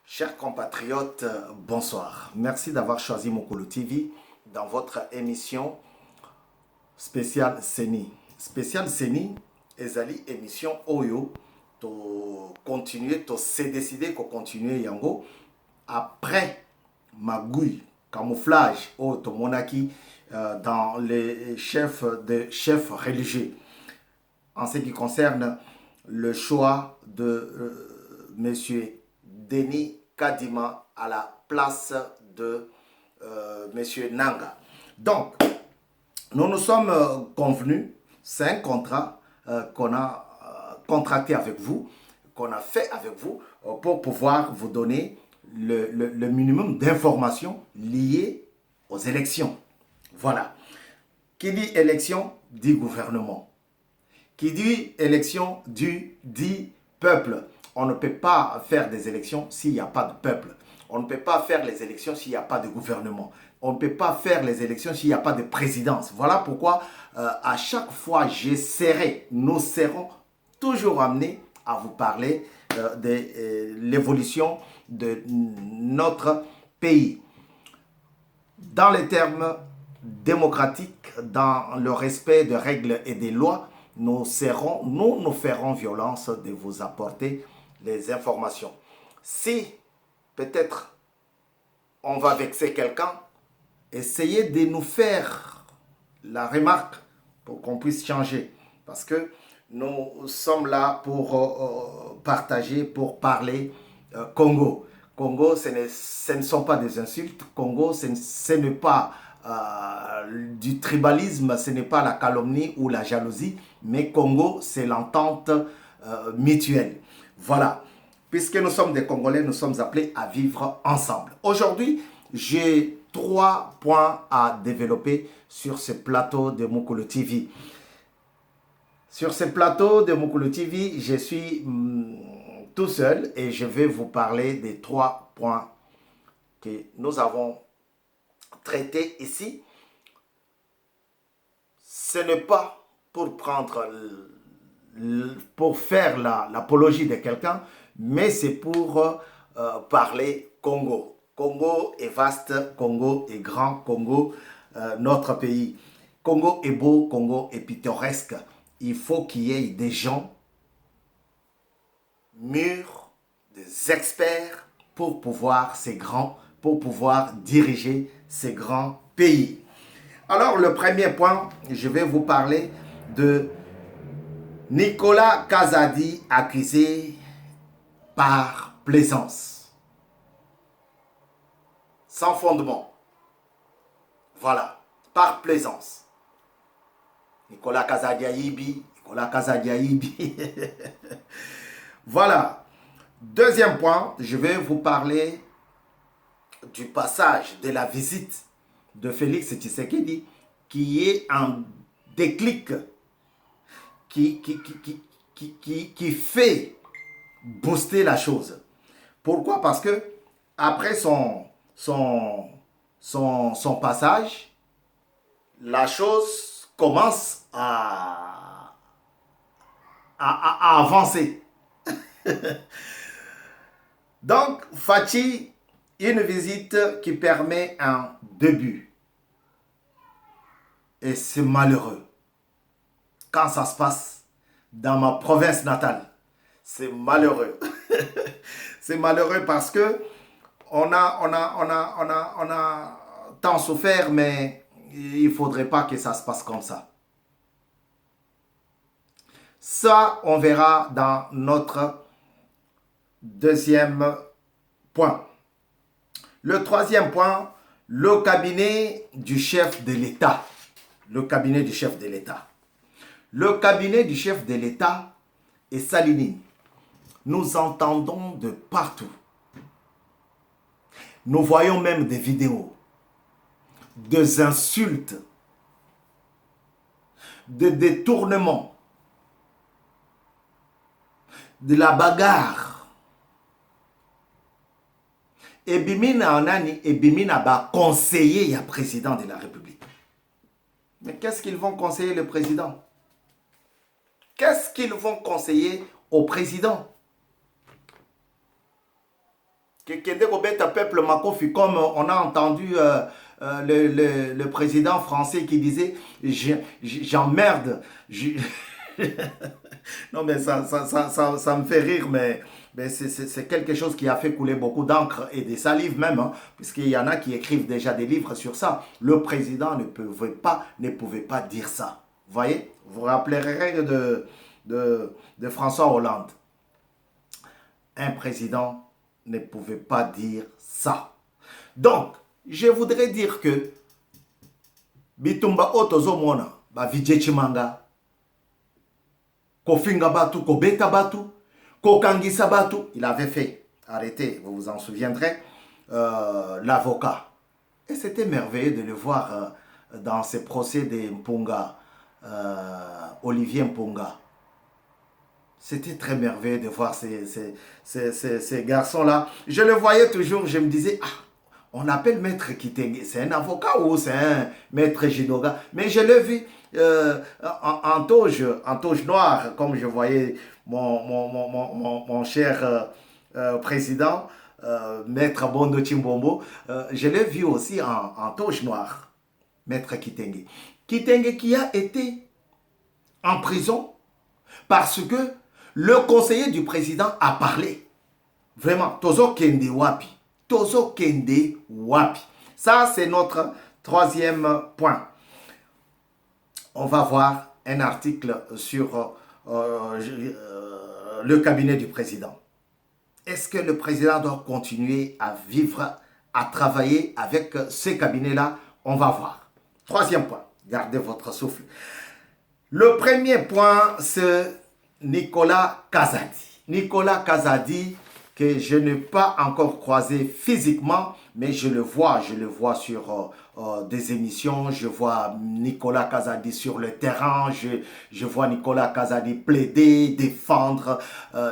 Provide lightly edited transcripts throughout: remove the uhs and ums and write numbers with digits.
Chers compatriotes, bonsoir. Merci d'avoir choisi Mokolo TV dans votre émission spéciale Seni. Spéciale Seni, ezali émission Oyo, to continuer, to se décider qu'on continue yango après magouille, camouflage, to monaki dans les chefs religieux. En ce qui concerne le choix de Monsieur Denis Kadima à la place de Monsieur Nanga. Donc, nous nous sommes convenus, c'est un contrat qu'on a contracté avec vous, qu'on a fait avec vous, pour pouvoir vous donner le minimum d'informations liées aux élections. Voilà. Qui dit élection, dit gouvernement. Qui dit élection, dit peuple. On ne peut pas faire des élections s'il n'y a pas de peuple. On ne peut pas faire les élections s'il n'y a pas de gouvernement. On ne peut pas faire les élections s'il n'y a pas de présidence. Voilà pourquoi à chaque fois nous serons toujours amenés à vous parler de l'évolution de notre pays. Dans les termes démocratiques, dans le respect de règles et des lois, nous ferons violence de vous apporter les informations. Si peut-être on va vexer quelqu'un, essayez de nous faire la remarque pour qu'on puisse changer. Parce que nous sommes là pour partager, pour parler Congo. Congo, ce ne sont pas des insultes. Congo, ce n'est pas du tribalisme, ce n'est pas la calomnie ou la jalousie, mais Congo, c'est l'entente mutuelle. Voilà. Puisque nous sommes des Congolais, nous sommes appelés à vivre ensemble. Aujourd'hui, j'ai 3 points à développer sur ce plateau de Mokolo TV. Sur ce plateau de Mokolo TV, je suis tout seul et je vais vous parler des 3 points que nous avons traités ici. Ce n'est pas pour faire l'apologie de quelqu'un, mais c'est pour parler Congo. Congo est vaste, Congo est grand, Congo, notre pays. Congo est beau, Congo est pittoresque. Il faut qu'il y ait des gens mûrs, des experts pour pouvoir diriger ces grands pays. Alors, le premier point, je vais vous parler de Nicolas Kazadi accusé par plaisance. Sans fondement. Voilà, par plaisance. Nicolas Kazadi Ayibi, Nicolas Kazadi Ayibi. Voilà. Deuxième point, je vais vous parler du passage de la visite de Félix Tshisekedi qui est un déclic qui fait booster la chose. Pourquoi? Parce que après son passage, la chose commence à avancer. Donc, Fachi, une visite qui permet un début. Et c'est malheureux. Quand ça se passe dans ma province natale, c'est malheureux. C'est malheureux parce que on a tant souffert, mais il ne faudrait pas que ça se passe comme ça. Ça, on verra dans notre deuxième point. Le troisième point, le cabinet du chef de l'État. Le cabinet du chef de l'État. Le cabinet du chef de l'État est Salinine. Nous entendons de partout. Nous voyons même des vidéos, des insultes, des détournements, de la bagarre. Et Bimina Anani et Bimina ba conseiller le président de la République. Mais qu'est-ce qu'ils vont conseiller le président? Qu'est-ce qu'ils vont conseiller au président? Kende Kobeta peuple Makofi, comme on a entendu le président français qui disait j'emmerde. Non, mais ça me fait rire, mais c'est quelque chose qui a fait couler beaucoup d'encre et des salives même, hein, puisqu'il y en a qui écrivent déjà des livres sur ça. Le président ne pouvait pas dire ça. Vous voyez? Vous vous rappellerez de François Hollande. Un président ne pouvait pas dire ça. Donc, je voudrais dire que Bitumba Otozo Mona, Vijechimanga, Kofinga Batu, Kobeta Batu, Kokangisa Batu, il avait fait arrêter, vous vous en souviendrez, l'avocat. Et c'était merveilleux de le voir dans ces procès de Mpunga, Olivier Mpunga. C'était très merveilleux de voir ces garçons-là. Je le voyais toujours, je me disais, ah, on appelle Maître Kitenge, c'est un avocat ou c'est un Maître Jidoga? Mais je l'ai vu en toge noire, comme je voyais mon cher président, Maître Bondo Chimbombo. Je l'ai vu aussi en toge noire, Maître Kitenge. Kitenge qui a été en prison parce que le conseiller du président a parlé. Vraiment, Tozo Kende Wapi. Tozo Kende Wapi. Ça, c'est notre troisième point. On va voir un article sur le cabinet du président. Est-ce que le président doit continuer à vivre, à travailler avec ce cabinet-là? On va voir. Troisième point. Gardez votre souffle. Le premier point, c'est Nicolas Kazadi. Nicolas Kazadi, que je n'ai pas encore croisé physiquement, mais je le vois sur des émissions, je vois Nicolas Kazadi sur le terrain, je vois Nicolas Kazadi plaider, défendre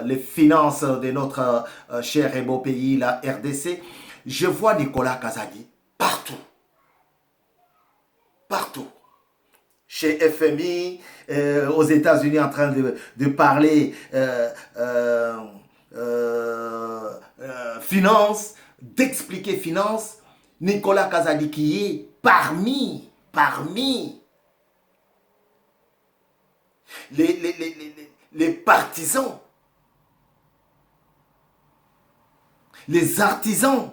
les finances de notre cher et beau pays, la RDC. Je vois Nicolas Kazadi partout. Partout. Chez FMI, aux États-Unis en train de parler finance, d'expliquer finance. Nicolas Kazadi qui est parmi les partisans, les artisans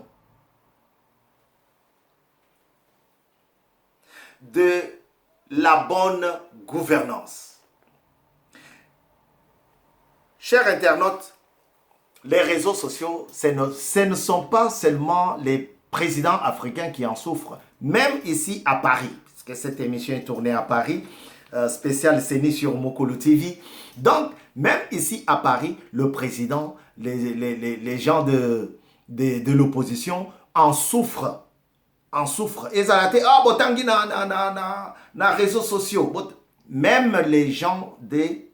de la bonne gouvernance. Chers internautes, les réseaux sociaux, ce ne sont pas seulement les présidents africains qui en souffrent, même ici à Paris, parce que cette émission est tournée à Paris, spécial CENI sur Mokolo TV. Donc, même ici à Paris, le président, les gens de l'opposition en souffrent. Et ça a été, ah, botangi na réseaux sociaux. Même les gens de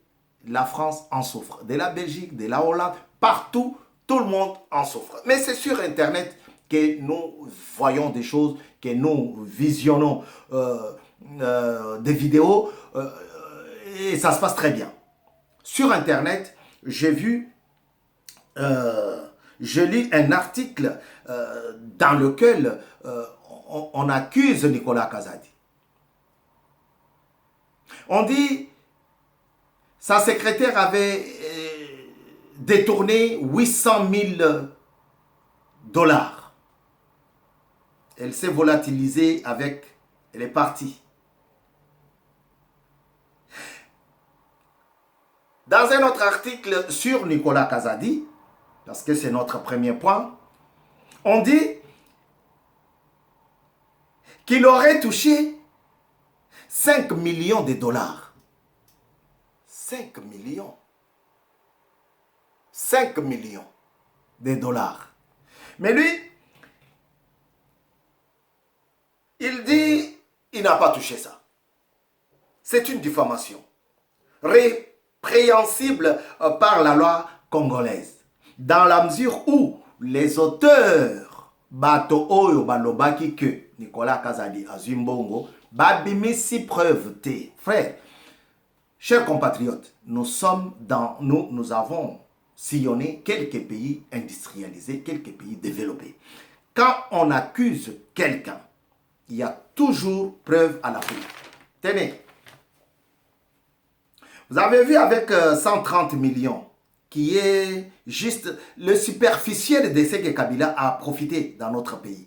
la France en souffrent. De la Belgique, de la Hollande, partout, tout le monde en souffre. Mais c'est sur Internet que nous voyons des choses, que nous visionnons des vidéos et ça se passe très bien. Sur Internet, j'ai vu, je lis un article dans lequel on accuse Nicolas Kazadi. On dit sa secrétaire avait détourné 800 000 dollars. Elle s'est volatilisée avec, elle est partie. Dans un autre article sur Nicolas Kazadi, parce que c'est notre premier point, on dit qu'il aurait touché 5 millions de dollars. 5 millions. 5 millions de dollars. Mais lui, il dit, il n'a pas touché ça. C'est une diffamation. Répréhensible par la loi congolaise. Dans la mesure où les auteurs bato oyo balobaki que Nicolas Kazadi Azumbongo babimisi preuve te. Frère, chers compatriotes, nous avons sillonner quelques pays industrialisés, quelques pays développés. Quand on accuse quelqu'un, il y a toujours preuve à l'appui. Tenez, vous avez vu avec 130 millions, qui est juste le superficiel de ce que Kabila a profité dans notre pays.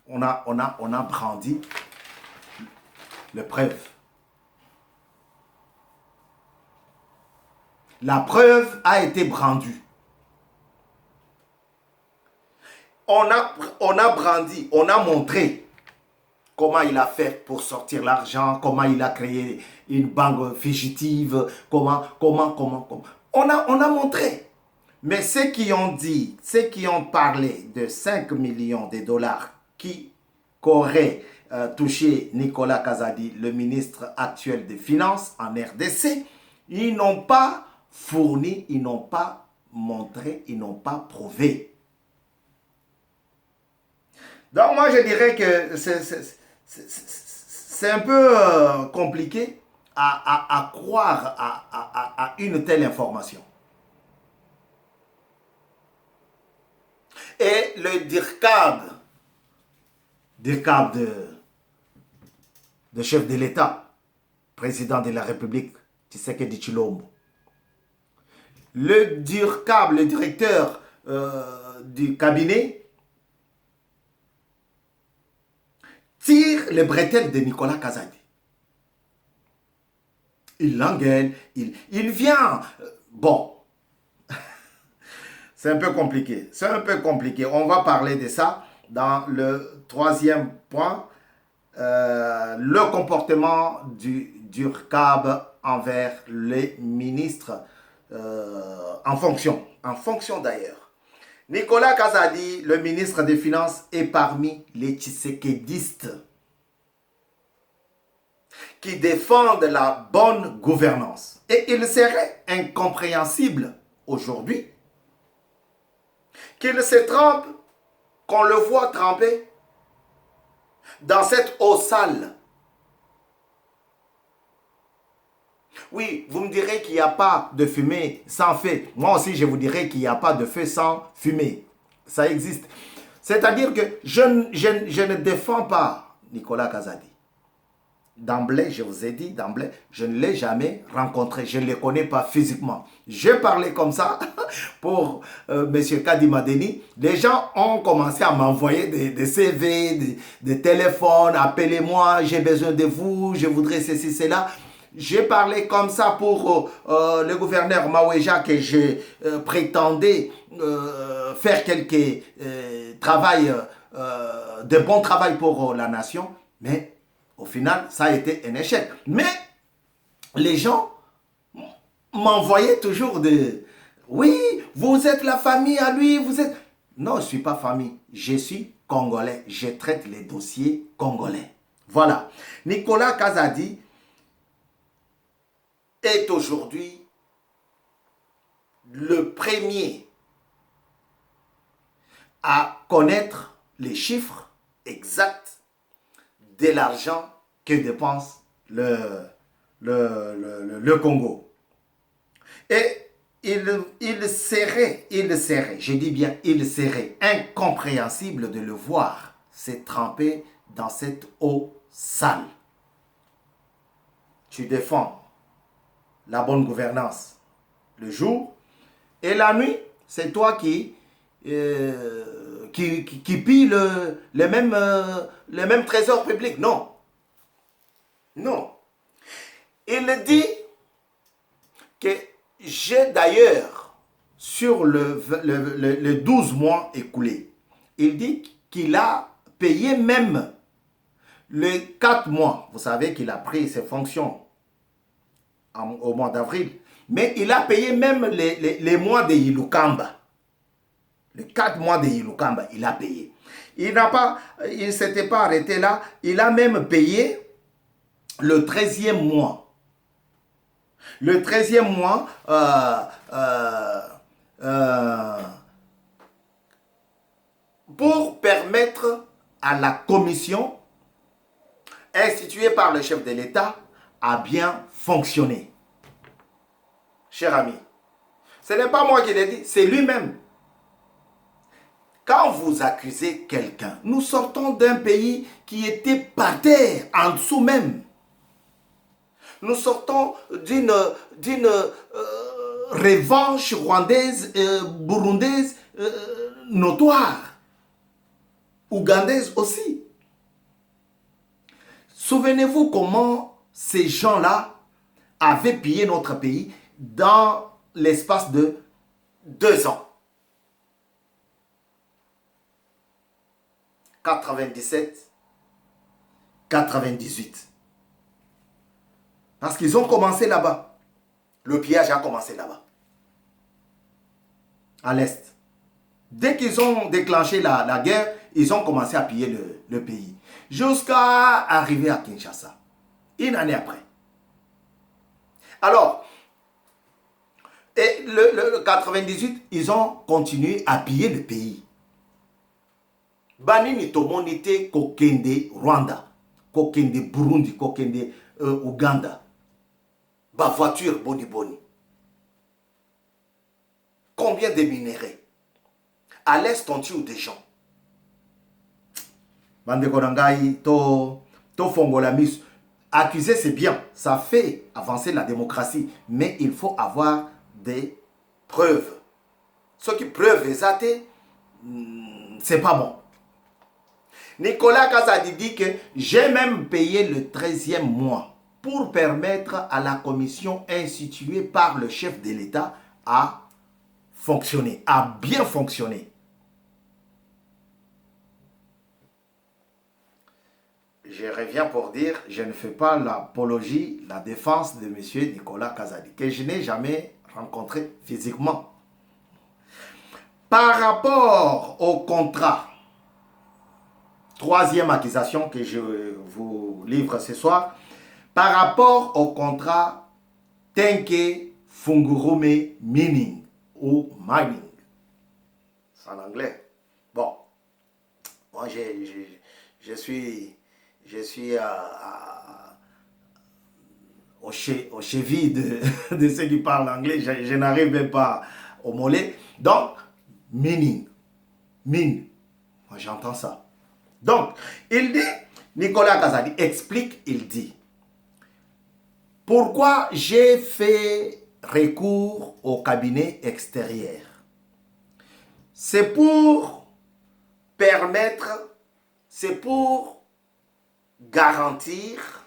On a brandi les preuves. La preuve a été brandue. On a brandi, on a montré comment il a fait pour sortir l'argent, comment il a créé une banque fugitive, comment. On a montré. Mais ceux qui ont dit, ceux qui ont parlé de 5 millions de dollars qu'aurait touché Nicolas Kazadi, le ministre actuel des Finances en RDC, ils n'ont pas fourni, ils n'ont pas montré, ils n'ont pas prouvé. Donc moi je dirais que c'est un peu compliqué à croire à une telle information. Et le DIRCAB de chef de l'État, président de la République, Tshisekedi Tshilombo, le DIRCAB, le directeur du cabinet, tire les bretelles de Nicolas Kazadi. Il l'engueule, il vient. Bon, c'est un peu compliqué. C'est un peu compliqué. On va parler de ça dans le troisième point. Le comportement du DIRCAB envers les ministres en fonction d'ailleurs. Nicolas Kazadi, le ministre des Finances, est parmi les tshisekédistes qui défendent la bonne gouvernance. Et il serait incompréhensible aujourd'hui qu'il se trempe, qu'on le voit tremper dans cette eau sale. Oui, vous me direz qu'il n'y a pas de fumée sans feu. Moi aussi, je vous dirais qu'il n'y a pas de feu sans fumée. Ça existe. C'est-à-dire que je ne défends pas Nicolas Kazadi. D'emblée, je vous ai dit, d'emblée, je ne l'ai jamais rencontré. Je ne le connais pas physiquement. J'ai parlé comme ça pour M. Kadima Deni. Les gens ont commencé à m'envoyer des CV, des téléphones. Appelez-moi, j'ai besoin de vous, je voudrais ceci, cela. J'ai parlé comme ça pour le gouverneur Maweja que je prétendais faire quelques de bon travail pour la nation. Mais au final, ça a été un échec. Mais les gens m'envoyaient toujours de... Oui, vous êtes la famille à lui, vous êtes... Non, je ne suis pas famille. Je suis congolais. Je traite les dossiers congolais. Voilà. Nicolas Kazadi est aujourd'hui le premier à connaître les chiffres exacts de l'argent que dépense le Congo. Et il serait, je dis bien, il serait incompréhensible de le voir se tremper dans cette eau sale. Tu défends la bonne gouvernance le jour et la nuit, c'est toi qui pille les mêmes trésors publics. Non. Non. Il dit que j'ai d'ailleurs, sur le 12 mois écoulés, il dit qu'il a payé même les 4 mois. Vous savez qu'il a pris ses fonctions au mois d'avril. Mais il a payé même les mois de Ilukamba. Les 4 mois de Ilukamba, il a payé. Il ne s'était pas arrêté là. Il a même payé le 13e mois. Le 13e mois, pour permettre à la commission instituée par le chef de l'État à bien fonctionner. Cher ami, Ce n'est pas moi qui l'ai dit, c'est lui-même. Quand vous accusez quelqu'un, nous sortons d'un pays qui était par terre, en dessous même. Nous sortons d'une revanche rwandaise, burundaise, notoire. Ougandaise aussi. Souvenez-vous comment ces gens-là avaient pillé notre pays dans l'espace de 2 ans. 97, 98. Parce qu'ils ont commencé là-bas. Le pillage a commencé là-bas. À l'Est. Dès qu'ils ont déclenché la guerre, ils ont commencé à piller le pays. Jusqu'à arriver à Kinshasa. Une année après. Alors, et le 98, ils ont continué à piller le pays. Banini tomonite kokende Rwanda, kokende Burundi, kokende Ouganda. Ba voiture boni boni. Combien de minéraux? À l'est, on tue des gens. Bande Korangai, to Fongolamis. Accuser, c'est bien. Ça fait avancer la démocratie. Mais il faut avoir des preuves. Ce qui preuve exacte, c'est pas bon. Nicolas Kazadi dit que j'ai même payé le 13e mois pour permettre à la commission instituée par le chef de l'État à fonctionner, à bien fonctionner. Je reviens pour dire, je ne fais pas l'apologie, la défense de M. Nicolas Kazadi, que je n'ai jamais rencontré physiquement. Par rapport au contrat, troisième accusation que je vous livre ce soir, par rapport au contrat Tenke Fungurume Mining ou Mining. C'est en anglais. Bon, moi je suis aux chevilles de ceux qui parlent anglais. Je n'arrive même pas au mollet. Donc, mining, mine. Moi j'entends ça. Donc, il dit, Nicolas Kazadi explique, il dit, pourquoi j'ai fait recours au cabinet extérieur? C'est pour permettre, c'est pour garantir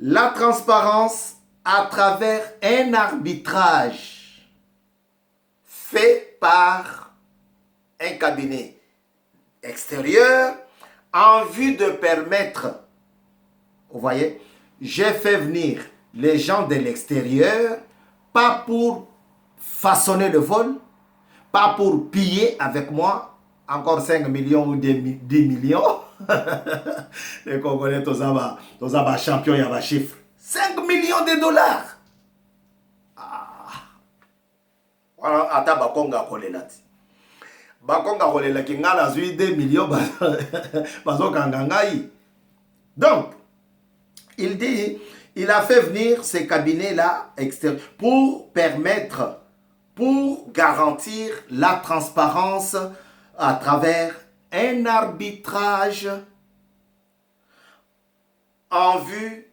la transparence à travers un arbitrage fait par un cabinet extérieur en vue de permettre, vous voyez, j'ai fait venir les gens de l'extérieur, pas pour façonner le vol, pas pour piller avec moi, encore 5 millions ou 10 millions. Les Congolais, tous les champions, il y a un chiffre. 5 millions de dollars. Voilà, à ta bakonga kolelati. Bakonga kolela ki ngala zui 2 millions bazokangangai. Donc, il dit, il a fait venir ces cabinets-là extérieurs pour permettre, pour garantir la transparence à travers un arbitrage en vue,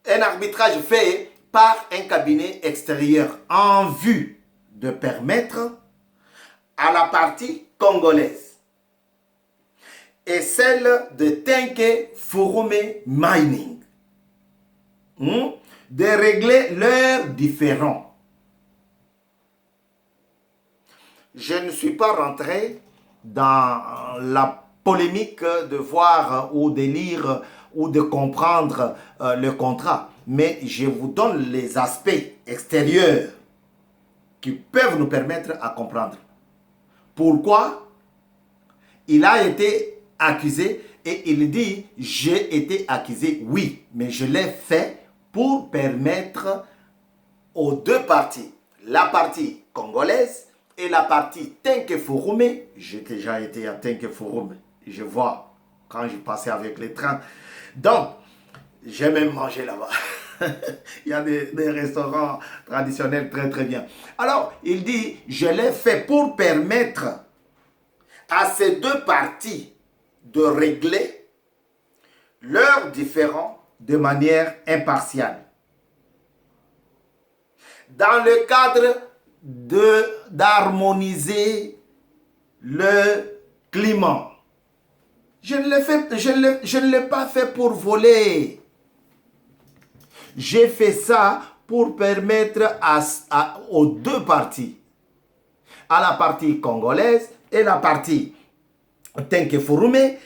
un arbitrage fait par un cabinet extérieur en vue de permettre à la partie congolaise et celle de Tenke Fungurume Mining de régler leurs différends. Je ne suis pas rentré dans la polémique de voir ou de lire ou de comprendre le contrat, mais je vous donne les aspects extérieurs qui peuvent nous permettre à comprendre pourquoi il a été accusé et il dit j'ai été accusé, oui, mais je l'ai fait pour permettre aux deux parties, la partie congolaise et la partie Tenke Fungurume. J'ai déjà été à Tenke Fungurume, je vois quand je passais avec les trains. Donc, j'ai même mangé là-bas. Il y a des restaurants traditionnels très très bien. Alors, il dit, je l'ai fait pour permettre à ces deux parties de régler leurs différends de manière impartiale. Dans le cadre d'harmoniser le climat. Je ne l'ai pas fait pour voler. J'ai fait ça pour permettre aux deux parties, à la partie congolaise et la partie Tenkefurume,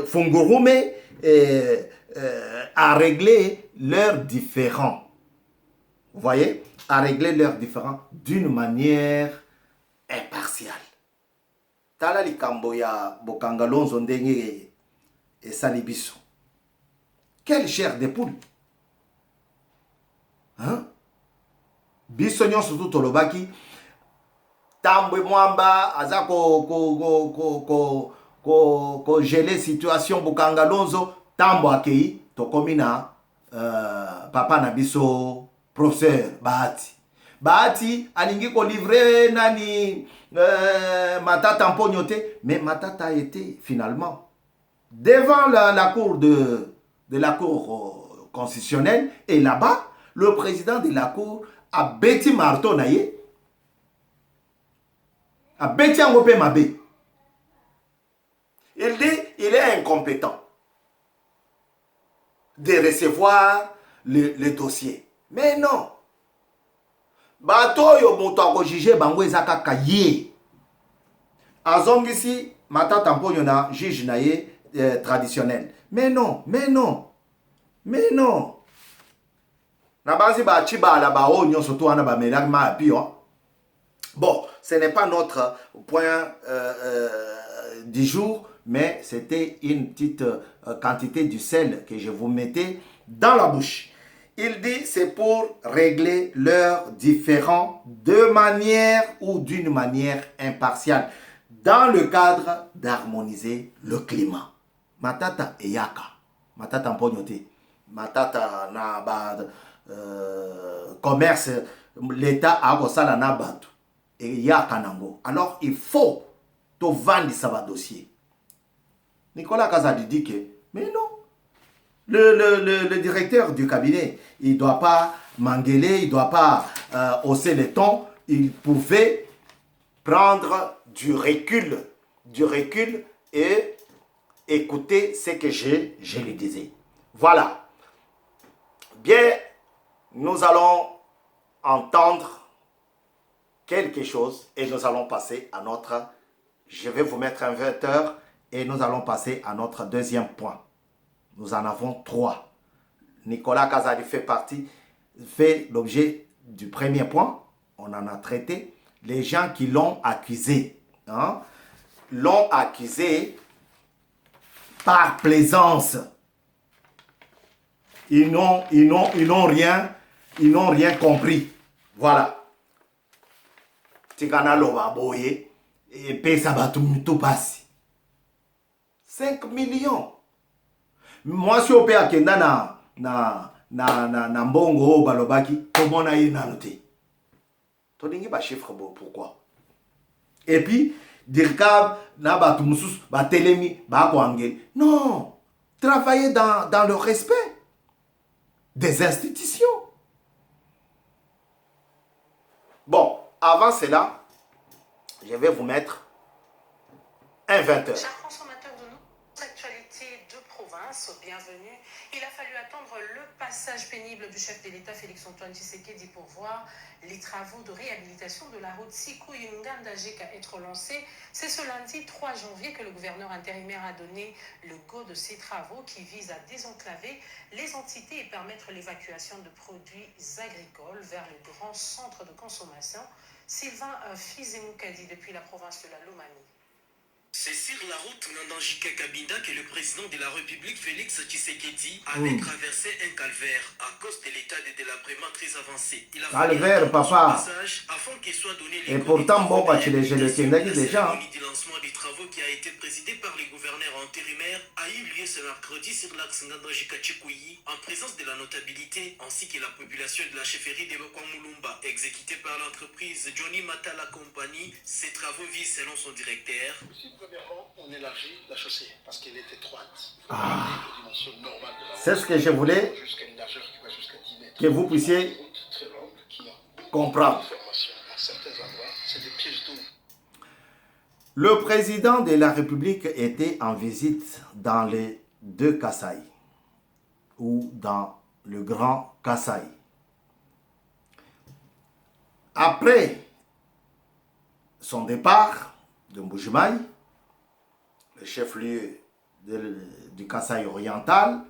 Fungurume, à régler leurs différends. Vous voyez? À régler leurs différends d'une manière impartiale. Tala likambo ya Bokanga Lonzo ndenge et Salibiso. Quelle chair de poule! Hein? Biso nyonso tu tolobaki tambwe mwamba aza ko geler situation Bokanga Lonzo tambo akei tokomi na papa na biso professeur Bahati alingi ko livrer nani Matata Mponyo te, mais Matata a été finalement devant la cour de la cour constitutionnelle, et là-bas le président de la cour a bêti marteau naye, a bêti en opé mabé. Il dit il est incompétent de recevoir le dossier. Mais non. Bato yo moto ko juger bango ezaka kaye. Azongisi Matata Mponyo na juge na ye traditionnel. Mais non. Na basi ba chiba la ba o nyonso to wana ba melag ma pio. Bon, ce n'est pas notre point du jour, mais c'était une petite quantité du sel que je vous mettais dans la bouche. Il dit c'est pour régler leurs différends de manière ou d'une manière impartiale, dans le cadre d'harmoniser le climat. Matata eyaka, Matata Mponyo te, Matata na ba commerce, l'État a kosala na bato eyaka nango. Alors il faut to vendre ça dossier. Nicolas Kazadi dit que mais non. Le directeur du cabinet, il ne doit pas m'engueuler, il ne doit pas hausser les tons. Il pouvait prendre du recul et écouter ce que je lui disais. Voilà. Bien, nous allons entendre quelque chose et nous allons passer à notre... Je vais vous mettre un 20 heures et nous allons passer à notre deuxième point. Nous en avons 3. Nicolas Kazadi fait l'objet du premier point. On en a traité. Les gens qui l'ont accusé. Hein, l'ont accusé par plaisance. Ils n'ont rien compris. Voilà. Tikana loba boye et pesa batum tout passe. 5 millions. Moi, si on peut akenda na mbongo balobaki, comment on a eu nanoté? Tu n'as pas chiffre pourquoi? Et puis, dirkab na batumusus batelemi bakwangel. Non, travailler dans le respect des institutions. Bon, avant cela, je vais vous mettre un 20 heures. Bienvenue. Il a fallu attendre le passage pénible du chef de l'État Félix-Antoine Tshisekedi pour voir les travaux de réhabilitation de la route Sikou-Nganda-Jeka être lancés. C'est ce lundi 3 janvier que le gouverneur intérimaire a donné le go de ces travaux qui visent à désenclaver les entités et permettre l'évacuation de produits agricoles vers le grand centre de consommation. Sylvain Fizemoukadi depuis la province de la Lomami. C'est sur la route Nandangika Kabinda que le président de la République, Félix Tshisekedi, avait traversé un calvaire à cause de l'état de délabrement très avancé. Il a calvaire, papa. Afin qu'il soit donné les et pourtant, bon, tu les déjà. La cérémonie de lancement des travaux qui a été présidée par les gouverneurs intérimaires a eu lieu ce mercredi sur l'axe Nandangika Chikoyi en présence de la notabilité ainsi que la population de la chefferie de Bokwamulumba, exécutée par l'entreprise Johnny Matala Company. Ces travaux visent, selon son directeur, premièrement, on élargit la chaussée parce qu'elle est étroite. C'est ce que je voulais que vous puissiez comprendre. Le président de la République était en visite dans les deux Kasaï ou dans le Grand Kasaï. Après son départ de Mbujimaï, le chef-lieu du Kasaï oriental,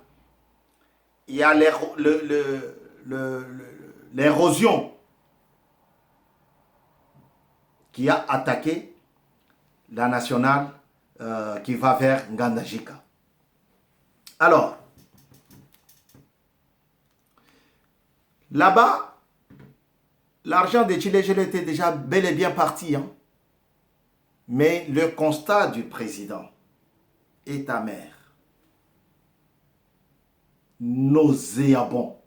il y a l'érosion qui a attaqué la nationale qui va vers Ngandajika. Alors, là-bas, l'argent de Tshilejele était déjà bel et bien parti, hein? Mais le constat du président est amer, nauséabond.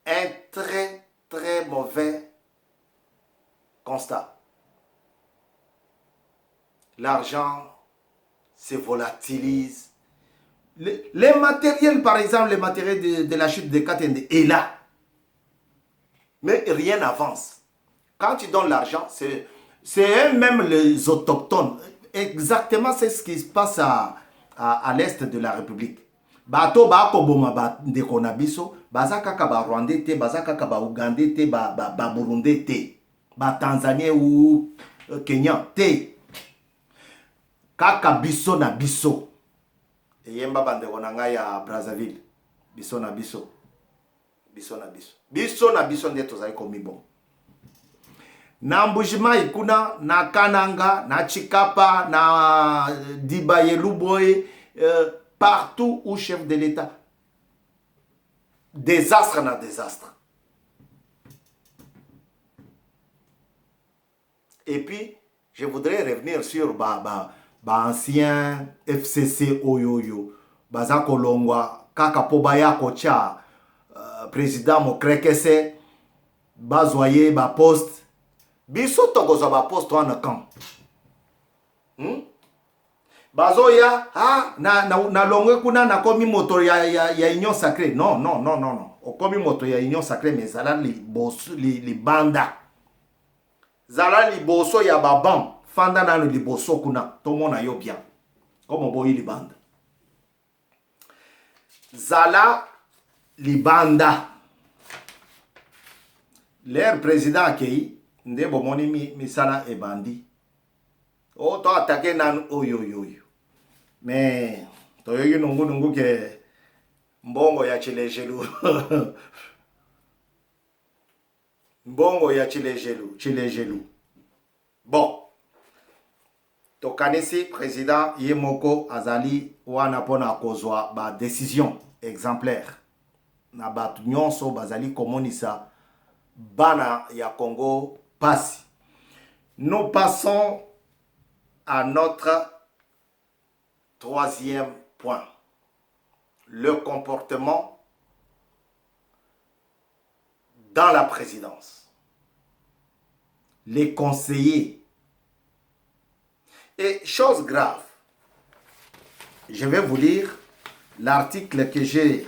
Un très, très mauvais constat. L'argent se volatilise. Les matériels, par exemple, les matériels de la chute de Katende est là. Mais rien n'avance. Quand tu donnes l'argent, c'est eux-mêmes les autochtones. Exactement, c'est ce qui se passe à l'est de la République. Bato ba koboma ba ndekona biso, baza kaka ba Rwandais te, baza kaka ba Ougandais te, ba Burundais te, ba Tanzanien ou Kenyan te. Kaka biso na biso. Yemba bandekona nga ya Brazzaville. Biso na biso. Biso na biso. Biso na biso nde tozali komi bon. Na Mbujimayi kuna, na Kananga, na Chikapa, na Dibaye Luboye, partout où chef de l'État. Désastre na désastre. Et puis, je voudrais revenir sur ancien FCC Oyoyo. Baza Kolongwa, Kaka Pobaya Kocha, président Mokrekese, Bazoye, Poste. Biso tokozo ba poste wana kan. Bazoya na longwe kuna na komi moto ya union sacrée. Non. Okomi moto ya union sacrée mais zala li banda. Zala li boso ya babam. Fanda na li boso kuna. Tomona yo bien. Comme boyi li banda. Zala li banda. L'air président accueilli. Ndebo moni misala e bandi. O to attaqué nan oyo. Mais to yoyu nungu ke mbongo ya Tshilejelu. Mbongo ya Tshilejelu. Bon. To kanisi président Yemoko Azali wana pona kozwa ba décision exemplaire. Na batu nyonso bazali komonisa bana ya Congo passe. Nous passons à notre troisième point. Le comportement dans la présidence. Les conseillers. Et chose grave, je vais vous lire l'article que j'ai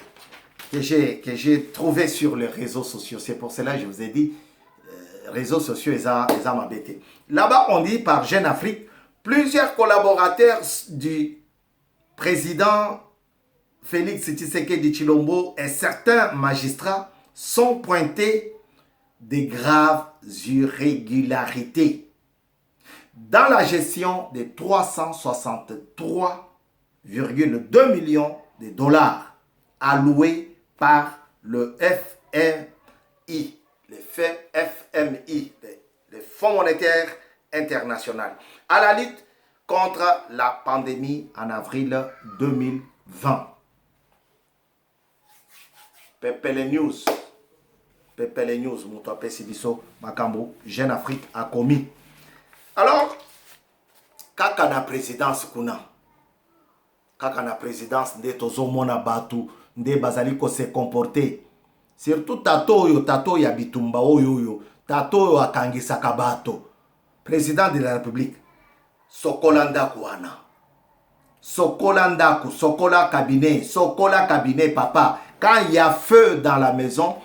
trouvé sur les réseaux sociaux. C'est pour cela que je vous ai dit, réseaux sociaux, ils ont m'embêté. Là-bas, on dit par Jeune Afrique, plusieurs collaborateurs du président Félix Tshisekedi Tshilombo et certains magistrats sont pointés de graves irrégularités dans la gestion des 363,2 millions de dollars alloués par le FMI, le Fonds monétaire internationale à la lutte contre la pandémie en avril 2020. Pepele News, Mouto Apesi Biso, Makambo, Jeune Afrique a commis. Alors, kaka na présidence kuna, kaka na présidence nde tozomona batu, nde bazali ko se comporter. Surtout tato ya bitumba oyo, tato oyo akangisaka bato. Président de la République, sokola ndaku wana. Sokola ndaku, sokola cabinet, papa. Quand il y a feu dans la maison,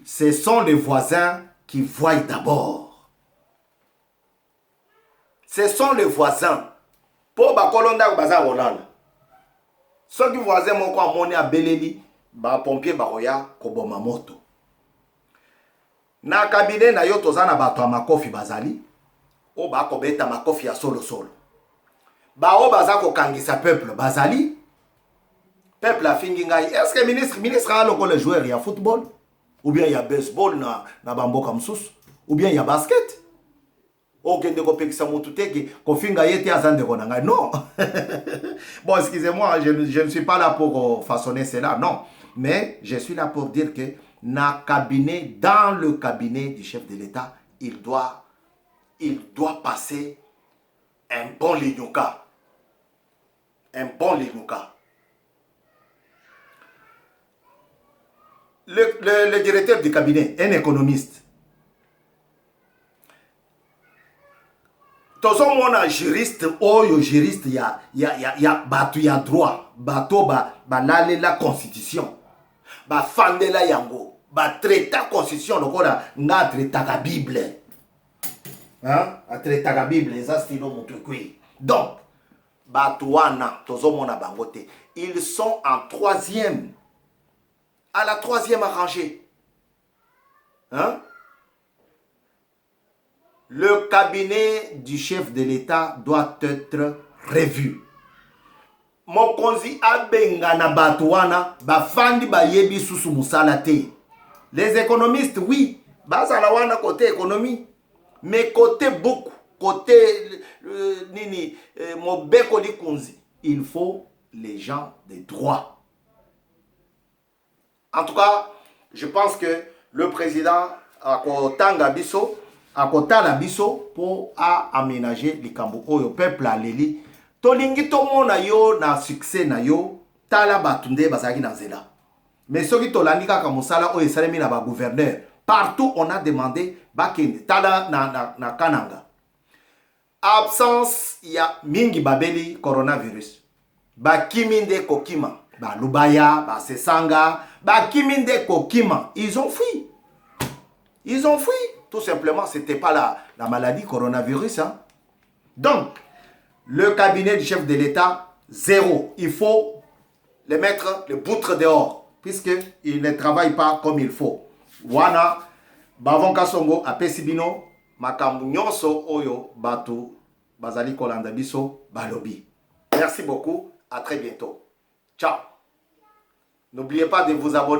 ce sont les voisins qui voient d'abord. Ce sont les voisins. Pour bakolonda baza wolala. Ceux qui voisins moko amoni a beleli, ba pompier baroya koboma moto. Na cabinet na yo tozana bato a makofi bazali, o ba kobeta makofi ya solo. Ba o baza ko kangisa peuple bazali. Peuple a fingi ngai. Est-ce que ministre a le joueur il y a football ou bien il y a baseball na bamboka msusu ou bien il y a basket? Okende ko pekisa mutu teke ko finga yete azande ko nanga. Non. Bon, excusez-moi, je ne suis pas là pour façonner cela, non, mais je suis là pour dire que dans le cabinet du chef de l'État, il doit passer un bon lignoka. Le directeur du cabinet, un économiste. Tous on a juriste, juriste, il y a droit, la constitution, fande la yango, traiter la constitution, donc on a traité la Bible. Hein? A traité la Bible, ça c'est mon truc. Donc, Batouana, tous on a bangote, ils sont en troisième. À la troisième rangée. Hein? Le cabinet du chef de l'État doit être revu. Mokonzi abenga na batouana, bafandi bayebi susu musala te. Les économistes, oui, bazala wana côté économie, mais côté beaucoup, côté mobeko likunzi, il faut les gens de droit. En tout cas, je pense que le président a kotanga biso, a kotala biso pour aménager likambo oyo peuple a leli. Tolingi tomona yo na succès na yo, tala batunde bazaki na zela. Mais soki tolandi kaka musala oyo esalemi na ba gouverneur, partout on a demandé bakende tala na Kananga. Absence ya mingi babeli coronavirus. Bakiminde kokima. Ba Lubaya, ba Sesanga, ba Kiminde Kokima, ils ont fui. Tout simplement, c'était pas la maladie coronavirus. Hein. Donc, le cabinet du chef de l'État, zéro. Il faut les mettre, les boutres dehors, puisqu'ils ne travaillent pas comme il faut. Wana, Bavon Kasongo, Apesibino, Makambu Nyonso, Oyo, Batu, Bazali Kolanda Biso, Balobi. Merci beaucoup, à très bientôt. Ciao. N'oubliez pas de vous abonner.